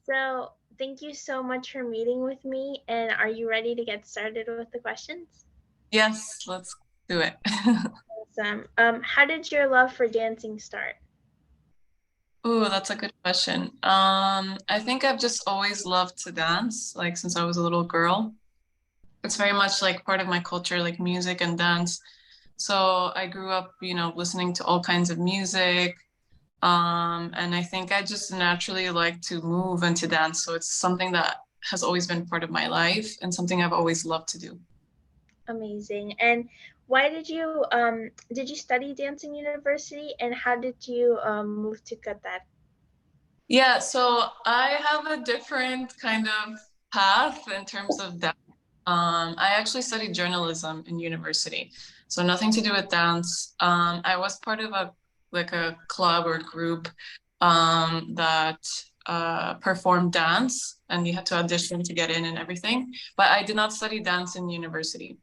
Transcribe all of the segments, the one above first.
So, thank you so much for meeting with me. And are you ready to get started with the questions? Yes, let's do it. Awesome. How did your love for dancing start? Oh, that's a good question. I think I've just always loved to dance, like since I was a little girl. It's very much like part of my culture, like music and dance. So I grew up, listening to all kinds of music. And I think I just naturally like to move and to dance. So it's something that has always been part of my life and something I've always loved to do. Amazing. And why did you study dance in university and how did you move to Qatar? Yeah, so I have a different kind of path in terms of dance. I actually studied journalism in university, so nothing to do with dance. I was part of a club or group that performed dance, and you had to audition to get in and everything. But I did not study dance in university.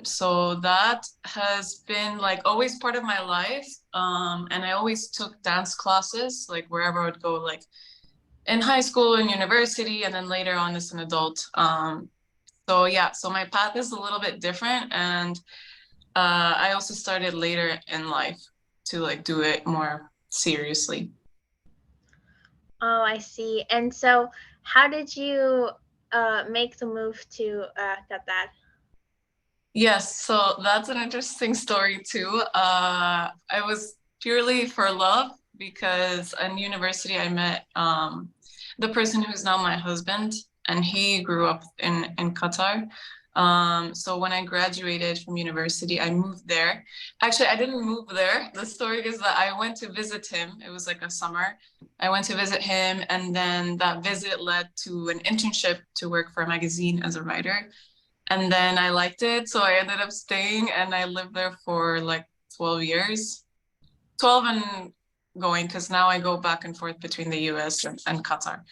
So that has been like always part of my life. And I always took dance classes, like wherever I would go, like in high school and university, and then later on as an adult. So yeah, so my path is a little bit different, and I also started later in life to like do it more seriously. Oh, I see. And so, how did you make the move to Qatar? Yes, so that's an interesting story too. I was purely for love because in university I met the person who's now my husband, and he grew up in Qatar. So when I graduated from university, I moved there. Actually, I didn't move there. The story is that I went to visit him. It was like a summer. I went to visit him, and then that visit led to an internship to work for a magazine as a writer. And then I liked it, so I ended up staying and I lived there for like 12 years. 12 and going, because now I go back and forth between the US and Qatar.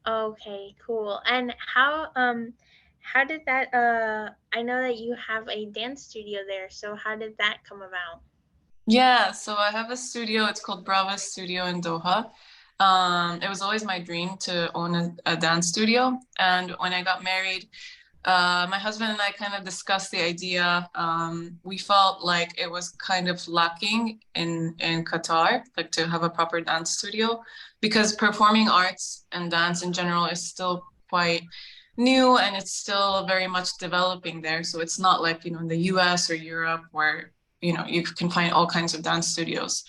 Okay, cool. And how did that I know that you have a dance studio there, so how did that come about? Yeah, so I have a studio. It's called Brava Studio in Doha. It was always my dream to own a dance studio. And when I got married, my husband and I kind of discussed the idea. We felt like it was kind of lacking in Qatar, like to have a proper dance studio, because performing arts and dance in general is still quite new and it's still very much developing there. So it's not like, in the US or Europe where, you can find all kinds of dance studios.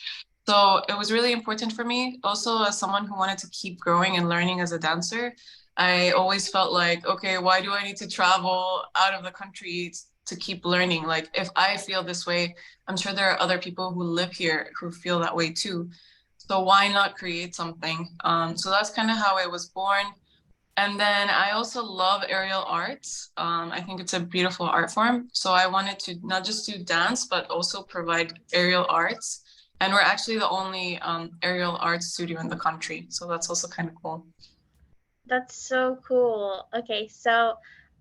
So it was really important for me. Also, as someone who wanted to keep growing and learning as a dancer, I always felt like, okay, why do I need to travel out of the country to keep learning? Like, if I feel this way, I'm sure there are other people who live here who feel that way too. So why not create something? So that's kind of how I was born. And then I also love aerial arts. I think it's a beautiful art form. So I wanted to not just do dance, but also provide aerial arts. And we're actually the only aerial arts studio in the country. So that's also kind of cool. That's so cool. Okay, so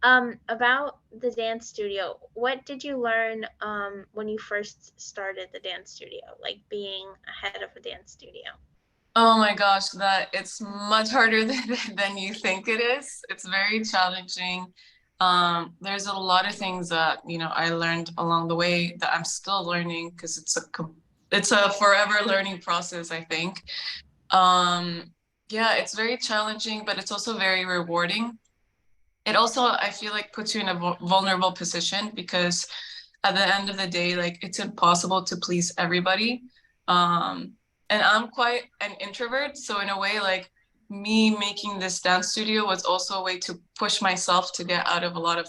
about the dance studio, what did you learn when you first started the dance studio, like being a head of a dance studio? Oh my gosh, that it's much harder than you think it is. It's very challenging. There's a lot of things that, I learned along the way that I'm still learning because it's a forever learning process, I think. Um, yeah, it's very challenging, but it's also very rewarding. It also, I feel like, puts you in a vulnerable position because at the end of the day, like it's impossible to please everybody. Um, and I'm quite an introvert, so in a way, like me making this dance studio was also a way to push myself to get out of a lot of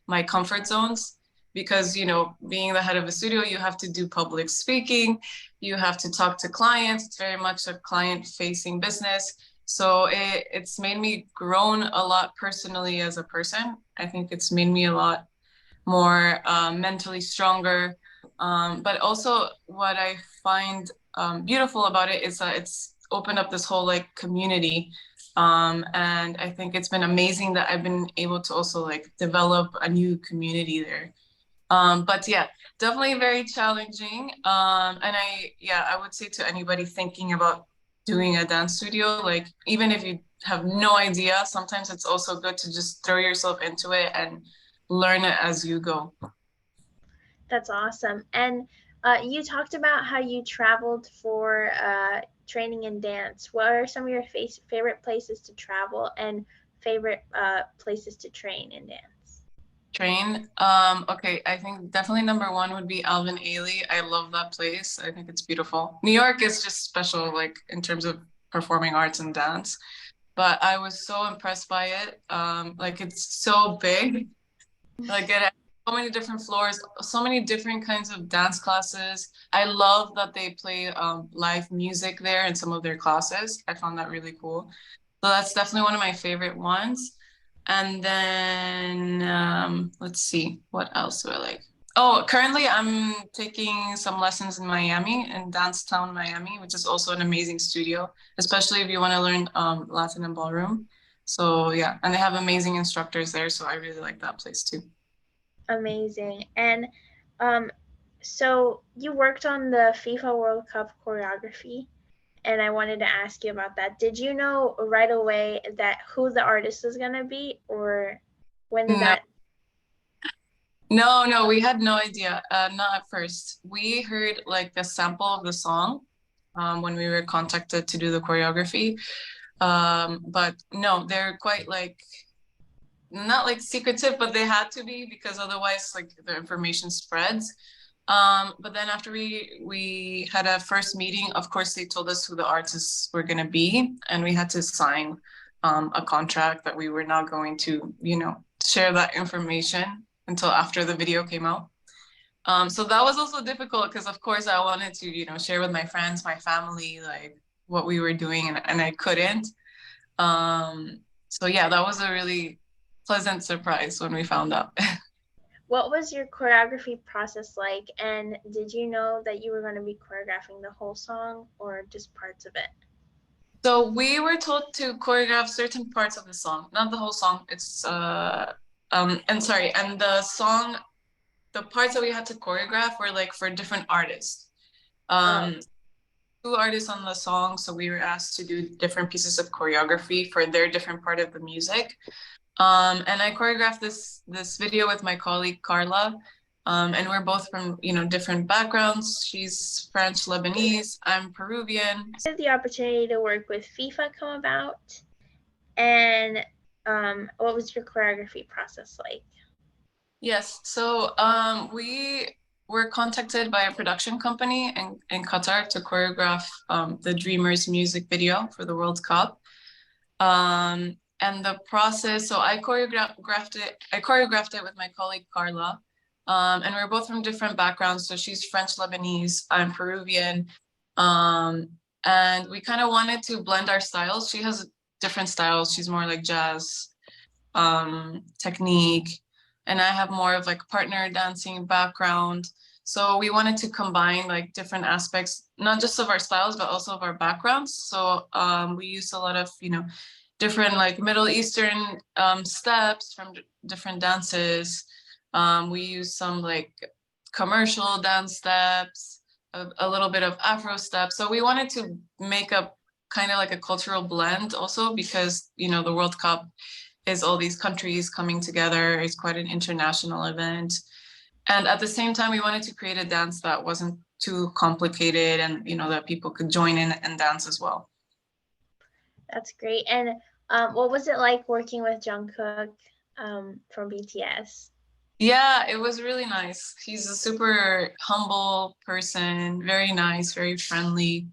my comfort zones. Because, being the head of a studio, you have to do public speaking, you have to talk to clients. It's very much a client-facing business. So it's made me grown a lot personally as a person. I think it's made me a lot more mentally stronger. But also, what I find beautiful about it is that it's opened up this whole like community. And I think it's been amazing that I've been able to also like develop a new community there. But yeah, definitely very challenging. And I would say to anybody thinking about doing a dance studio. Like even if you have no idea, sometimes it's also good to just throw yourself into it and learn it as you go. That's awesome. And you talked about how you traveled for training in dance. What are some of your favorite places to travel and favorite places to train in dance? Train. Okay, I think definitely number one would be Alvin Ailey. I love that place. I think it's beautiful. New York is just special, like in terms of performing arts and dance. But I was so impressed by it. Like it's so big. Like it has so many different floors, so many different kinds of dance classes. I love that they play live music there in some of their classes. I found that really cool. So that's definitely one of my favorite ones. And then let's see, what else do I like? Oh, currently I'm taking some lessons in Miami, in Dance Town, Miami, which is also an amazing studio, especially if you want to learn Latin and ballroom. So yeah, and they have amazing instructors there, so I really like that place too. Amazing. And um, so you worked on the FIFA World Cup choreography, and I wanted to ask you about that. Did you know right away that who the artist was gonna be, or when did No, that? no, we had no idea. Not at first. We heard like a sample of the song when we were contacted to do the choreography. But no, they're quite like not like secretive, but they had to be because otherwise like the information spreads. But then after we had a first meeting, of course they told us who the artists were gonna be, and we had to sign a contract that we were not going to, share that information until after the video came out. So that was also difficult because of course I wanted to, share with my friends, my family, like what we were doing, and I couldn't. So yeah, that was a really pleasant surprise when we found out. What was your choreography process like, and did you know that you were going to be choreographing the whole song or just parts of it? So we were told to choreograph certain parts of the song, not the whole song. And the song, the parts that we had to choreograph were like for different artists. Oh, Um, Two artists on the song, so we were asked to do different pieces of choreography for their different part of the music. And I choreographed this video with my colleague Carla. And we're both from, different backgrounds. She's French, Lebanese, I'm Peruvian. did the opportunity to work with FIFA come about, and what was your choreography process like? Yes, so we were contacted by a production company in Qatar to choreograph the Dreamers music video for the World Cup. And the process, so I choreographed it with my colleague Carla. And we're both from different backgrounds. So she's French Lebanese, I'm Peruvian. Um, and we kind of wanted to blend our styles. She has different styles. She's more like jazz, technique, and I have more of like partner dancing background. So we wanted to combine like different aspects, not just of our styles, but also of our backgrounds. So we used a lot of, different like Middle Eastern steps from different dances. We used some like commercial dance steps, a little bit of Afro steps. So we wanted to make a kind of like a cultural blend also because, the World Cup is all these countries coming together. It's quite an international event. And at the same time, we wanted to create a dance that wasn't too complicated and, that people could join in and dance as well. That's great. And what was it like working with Jungkook from BTS? Yeah, it was really nice. He's a super humble person, very nice, very friendly.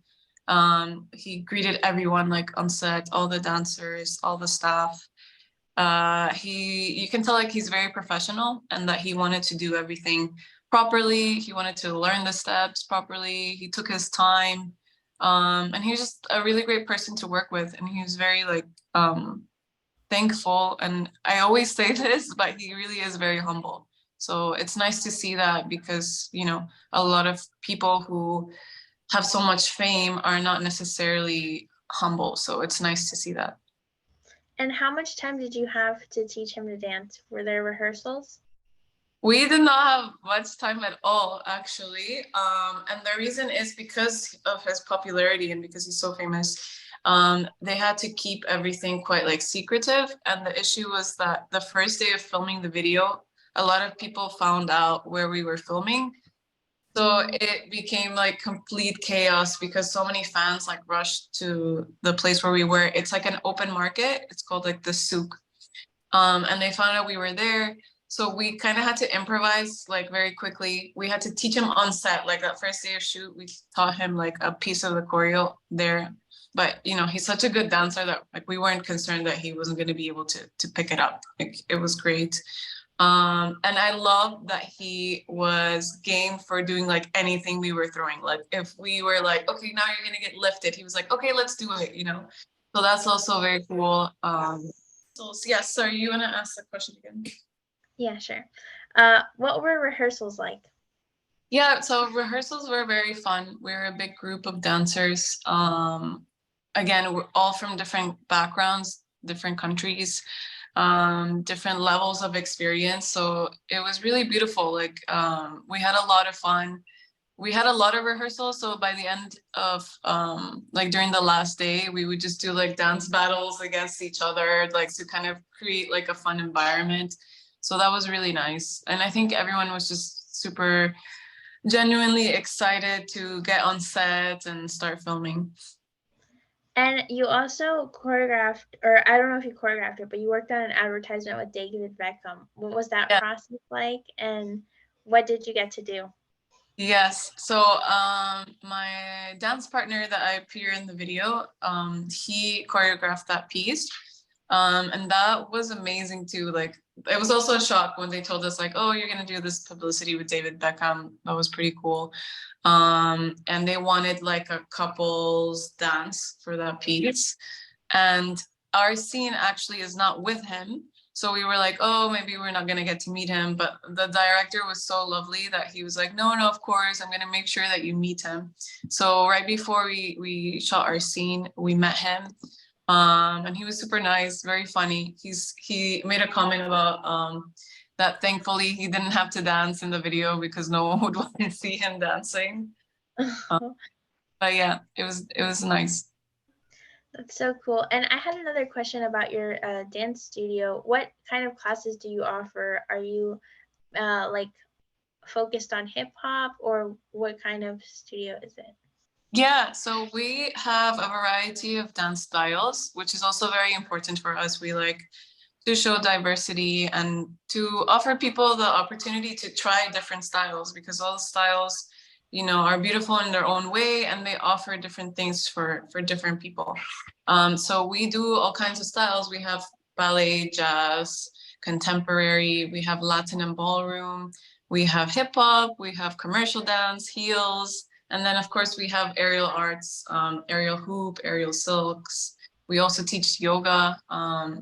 He greeted everyone like on set, all the dancers, all the staff. You can tell like he's very professional and that he wanted to do everything properly. He wanted to learn the steps properly. He took his time. And he was just a really great person to work with. And he was very like thankful. And I always say this, but he really is very humble. So it's nice to see that because, a lot of people who have so much fame are not necessarily humble. So it's nice to see that. And how much time did you have to teach him to dance? Were there rehearsals? We did not have much time at all, actually. And the reason is because of his popularity and because he's so famous. They had to keep everything quite like secretive. And the issue was that the first day of filming the video, a lot of people found out where we were filming. So Mm. it became like complete chaos because so many fans like rushed to the place where we were. It's like an open market. It's called like the souk. And they found out we were there. So we kind of had to improvise like very quickly. We had to teach him on set, like that first day of shoot, we taught him like a piece of the choreo there. But you know, he's such a good dancer that like we weren't concerned that he wasn't going to be able to pick it up. Like it was great. And I love that he was game for doing like anything we were throwing. Like if we were like, okay, now you're gonna get lifted, he was like, okay, let's do it, you know. So that's also very cool. So yes, sorry, you wanna ask the question again? Yeah, sure. What were rehearsals like? Yeah, so rehearsals were very fun. We were a big group of dancers. Again, we're all from different backgrounds, different countries, different levels of experience. So it was really beautiful. Like we had a lot of fun. We had a lot of rehearsals. So by the end of like during the last day, we would just do like dance battles against each other, like to kind of create like a fun environment. So that was really nice. And I think everyone was just super genuinely excited to get on set and start filming. And you also choreographed, or I don't know if you choreographed it, but you worked on an advertisement with David Beckham. What was that Yeah. process like, and what did you get to do? Yes. So my dance partner that I appear in the video, he choreographed that piece. And that was amazing too. Like it was also a shock when they told us like, oh, you're gonna do this publicity with David Beckham. That was pretty cool. And they wanted like a couples dance for that piece. And our scene actually is not with him. So we were like, oh, maybe we're not gonna get to meet him. But the director was so lovely that he was like, no, no, of course, I'm gonna make sure that you meet him. So right before we shot our scene, we met him. And he was super nice, very funny. He made a comment about that thankfully he didn't have to dance in the video because no one would want to see him dancing. Um, but yeah, it was nice. That's so cool. And I had another question about your dance studio. What kind of classes do you offer? Are you like focused on hip hop, or what kind of studio is it? Yeah, so we have a variety of dance styles, which is also very important for us. We like to show diversity and to offer people the opportunity to try different styles because all styles, you know, are beautiful in their own way and they offer different things for different people. So we do all kinds of styles. We have ballet, jazz, contemporary, we have Latin and ballroom, we have hip hop, we have commercial dance, heels, and then of course we have aerial arts, aerial hoop, aerial silks. We also teach yoga.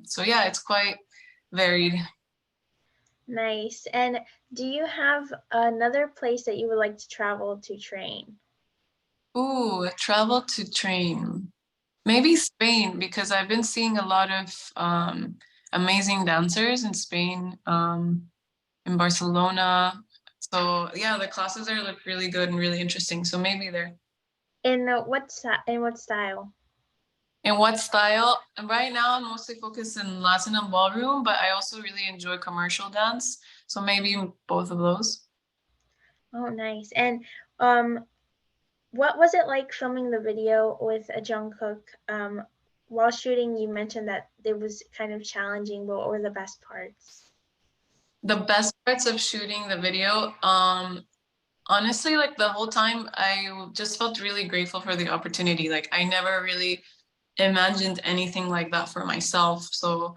So yeah, it's quite varied. Nice. And do you have another place that you would like to travel to train? Ooh, travel to train. Maybe Spain, because I've been seeing a lot of amazing dancers in Spain, in Barcelona. So yeah, the classes there look really good and really interesting. So maybe there. In what style? In what style? And right now, I'm mostly focused in Latin and ballroom, but I also really enjoy commercial dance. So maybe both of those. Oh, nice. And um, what was it like filming the video with a Jungkook? While shooting, you mentioned that it was kind of challenging, but what were the best parts? The best parts of shooting the video, honestly, like the whole time, I just felt really grateful for the opportunity. Like I never really imagined anything like that for myself. So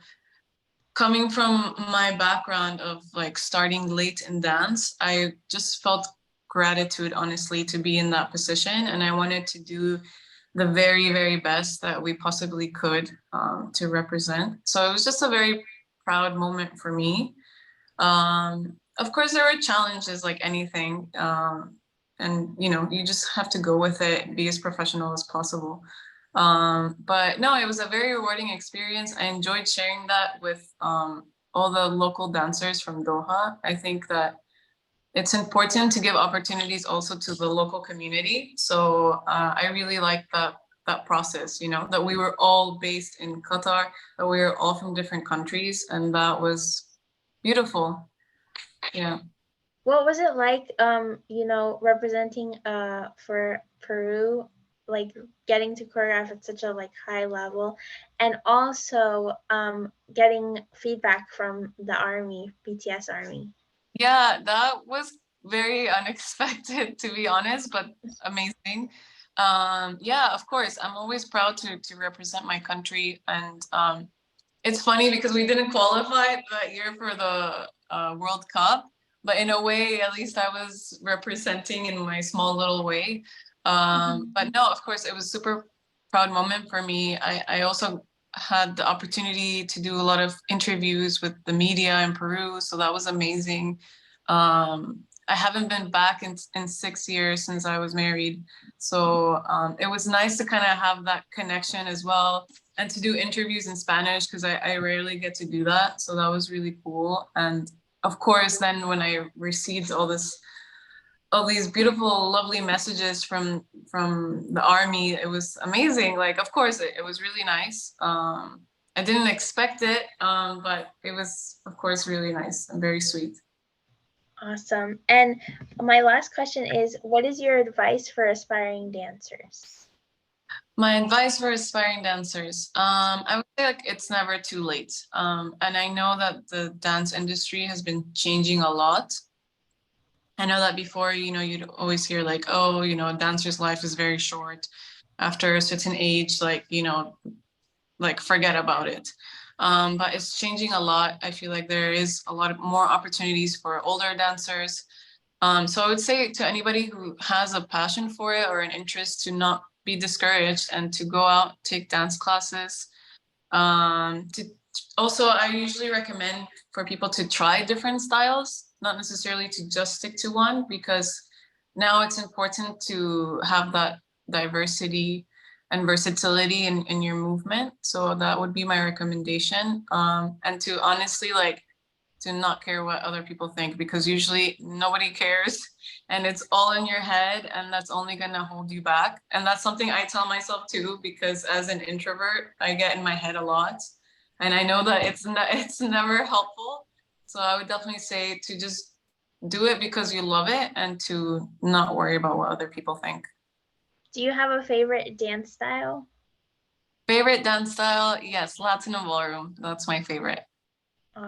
coming from my background of like starting late in dance, I just felt gratitude, honestly, to be in that position. And I wanted to do the very, very best that we possibly could to represent. So it was just a very proud moment for me. Of course, there were challenges like anything. And, you know, you just have to go with it, be as professional as possible. But no, it was a very rewarding experience. I enjoyed sharing that with all the local dancers from Doha. I think that it's important to give opportunities also to the local community. So I really like that process, you know, that we were all based in Qatar, that we were all from different countries, and that was beautiful. Yeah. What was it like, representing for Peru, like getting to choreograph at such a like high level, and also getting feedback from the army, BTS army? Yeah, that was very unexpected to be honest, but amazing. Yeah, of course, I'm always proud to represent my country, and it's funny because we didn't qualify that year for the World Cup, but in a way, at least I was representing in my small little way. But no, of course, it was super proud moment for me. I also had the opportunity to do a lot of interviews with the media in Peru, so that was amazing. I haven't been back in 6 years since I was married, so it was nice to kind of have that connection as well and to do interviews in Spanish because I rarely get to do that. So that was really cool. And of course, then when I received all these beautiful, lovely messages from the army, it was amazing. Like, of course, it was really nice. I didn't expect it, but it was, of course, really nice and very sweet. Awesome. And my last question is, what is your advice for aspiring dancers? My advice for aspiring dancers, I would say like it's never too late. And I know that the dance industry has been changing a lot. I know that before, you know, you'd always hear like, oh, you know, a dancer's life is very short. After a certain age, like, you know, like forget about it. But it's changing a lot. I feel like there is a lot of more opportunities for older dancers. So I would say to anybody who has a passion for it or an interest to not be discouraged and to go out, take dance classes. To also, I usually recommend for people to try different styles, not necessarily to just stick to one, because now it's important to have that diversity and versatility in your movement. So that would be my recommendation. And to honestly like to not care what other people think because usually nobody cares and it's all in your head and that's only going to hold you back. And that's something I tell myself too because as an introvert, I get in my head a lot and I know that it's never helpful. So I would definitely say to just do it because you love it and to not worry about what other people think. Do you have a favorite dance style? Favorite dance style? Yes, Latin ballroom. That's my favorite.